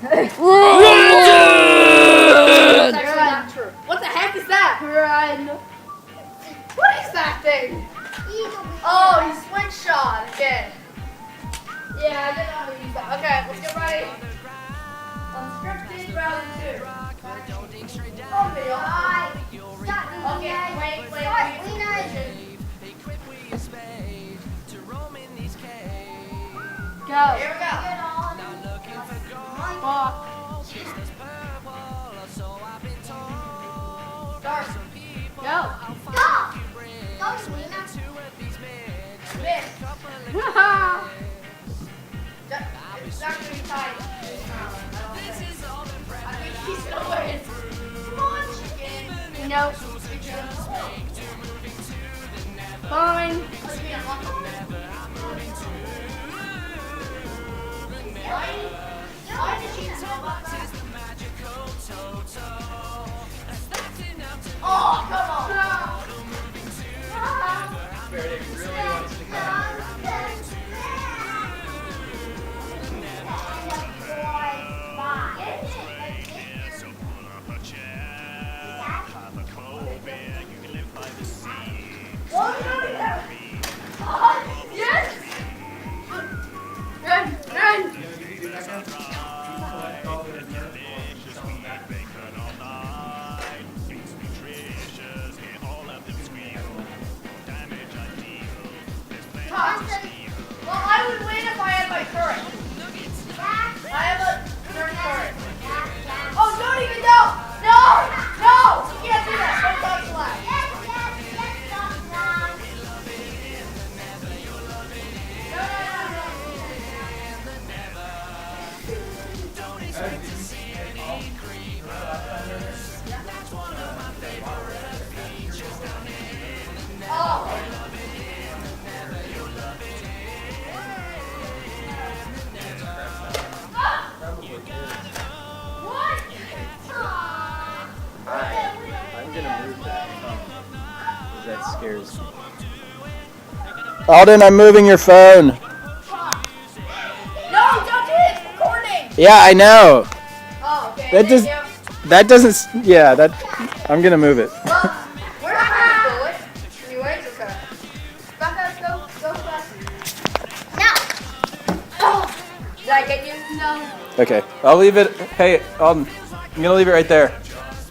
That's actually not true. What the heck is that? Run. What is that thing? Oh, he switch shot again. Yeah, I didn't know how to use that. Okay, let's get ready. Unscripted round 2. Oh, video. Okay, wait. Go. Here we go. Walk. Start. Go. Miss. It's not going to be tight. I think he's going to win. Come on, chicken. Nope. Fine. Why did she know about that? Oh, come on. Faraday really wants to come. Yes! Run. Well, I would win if I had my current. I have a current. Oh, don't even know! No! You can't do that. Don't touch the lag. I'm gonna move that. That scares me. Alden, I'm moving your phone. No, don't do it. It's recording. Yeah, I know. Oh, okay. That Thank does. you. That doesn't. Yeah, that. I'm gonna move it. Well, we're not going to do it. Anyways, okay. Back up, go fast. No. Oh. Did I get you? No. Okay, I'll leave it. Hey, Alden, I'm gonna leave it right there.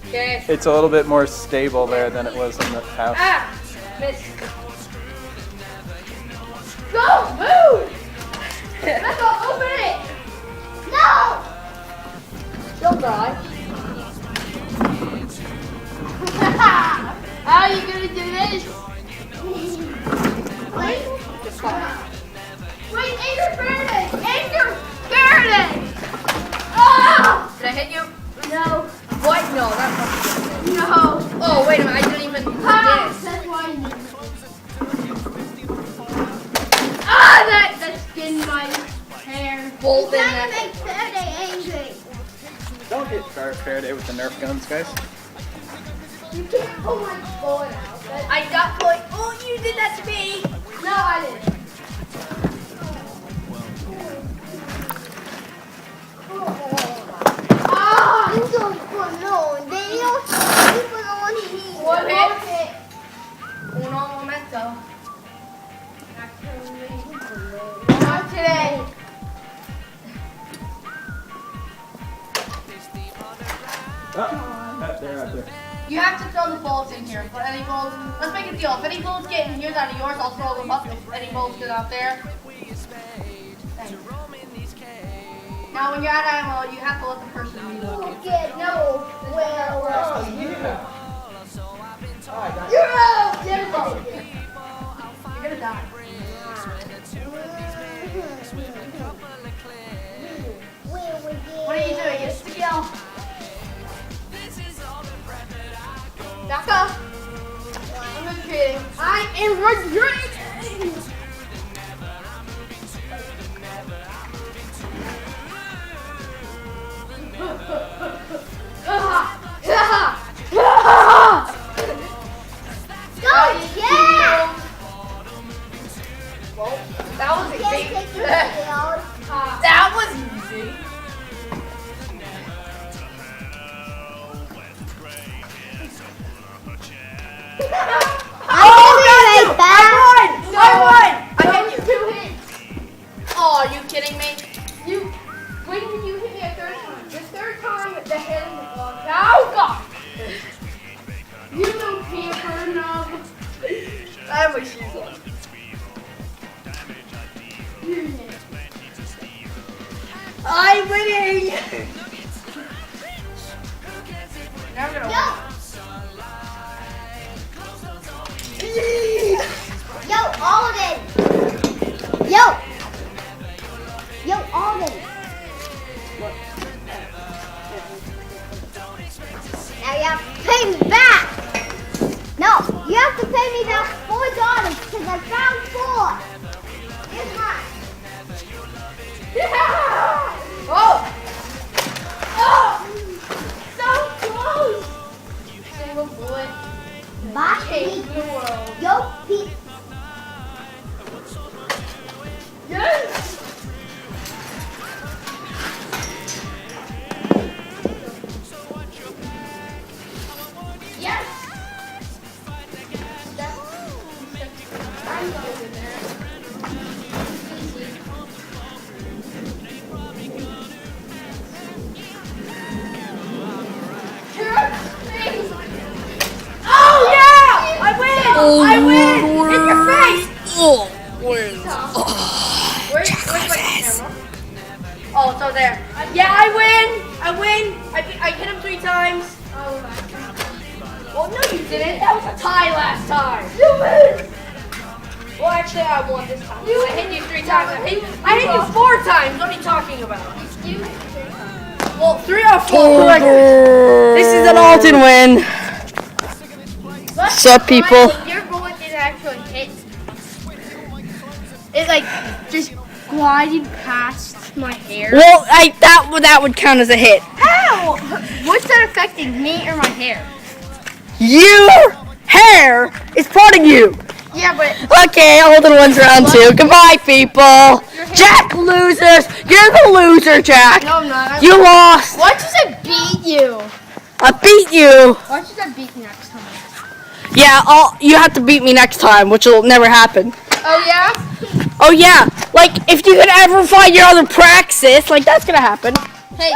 Okay. It's a little bit more stable there than it was in the house. Ah, miss. Go. Move. Let's go. Open it. No. Don't cry. How are you gonna do this? Wait. Just come. Wait. Anger Faraday. Anger Faraday. Oh. Did I hit you? No. What? No, that's not. No. Oh, wait a minute. I didn't even do Ah, this. that's why I knew. Ah, that's getting my hair. Bolt in Trying to that. make Faraday angry. Don't get Faraday with the Nerf guns, guys. You can't pull my bullet out. I got point. Oh, you did that to me. No, I didn't. Ah! I'm going to put no. They don't keep it on here. One hit. Uno momento. Not today. They're out there. You have to throw the bullets in here. But any bullets, let's make a deal. If any bullets get in here that are yours, I'll throw them up. If any bullets get out there, thanks. Now, when you're out of ammo, you have to let the person use it. Get no. Well, Yeah. you're out. You're You're gonna die. What are you doing? It's the kill. Back up. I'm retreating. I am retreating. Well, that was easy. Can't take your tail. That was easy. Now I'm gonna. Yo! Yo, Alden! Yo! Yo, Alden! Now you have to pay me back! No, you have to pay me back $4 because I found 4! Here's mine! Yeah! Oh! Oh! So close! Single bullet. Bye, Change Pete. the world. Yo, Pete. Yes! Yes! I'm going in there. Oh yeah! I win! I win! In your face! Where's my camera? Oh, it's over there. Yeah, I win! I win! I hit him 3 times. Oh my god. Well, no you didn't. That was a tie last time. You win! Well, actually, I won this time. I hit you 3 times. I hit you 4 times. What are you talking about? Well, 3 or 4. This is an Alton win. What's up, people? Your bullet didn't actually hit. It like just glided past my hair. Well, that would count as a hit. How? What's that affecting, me or my hair? Your hair is part of you. Yeah, but Okay, Alton wins round 2. Goodbye, people. Jack loses. You're the loser, Jack. no, I'm not. You lost. Why don't you say beat you? I beat you. Why don't you say beat me next time? Yeah, you have to beat me next time, which will never happen. Oh yeah? Oh yeah, like if you could ever find your other praxis, like that's gonna happen. Hey,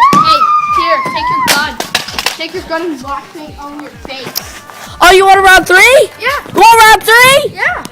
here, take your gun. Take your gun and block me on your face. Oh, you want a round 3? Yeah. You want round 3? Yeah.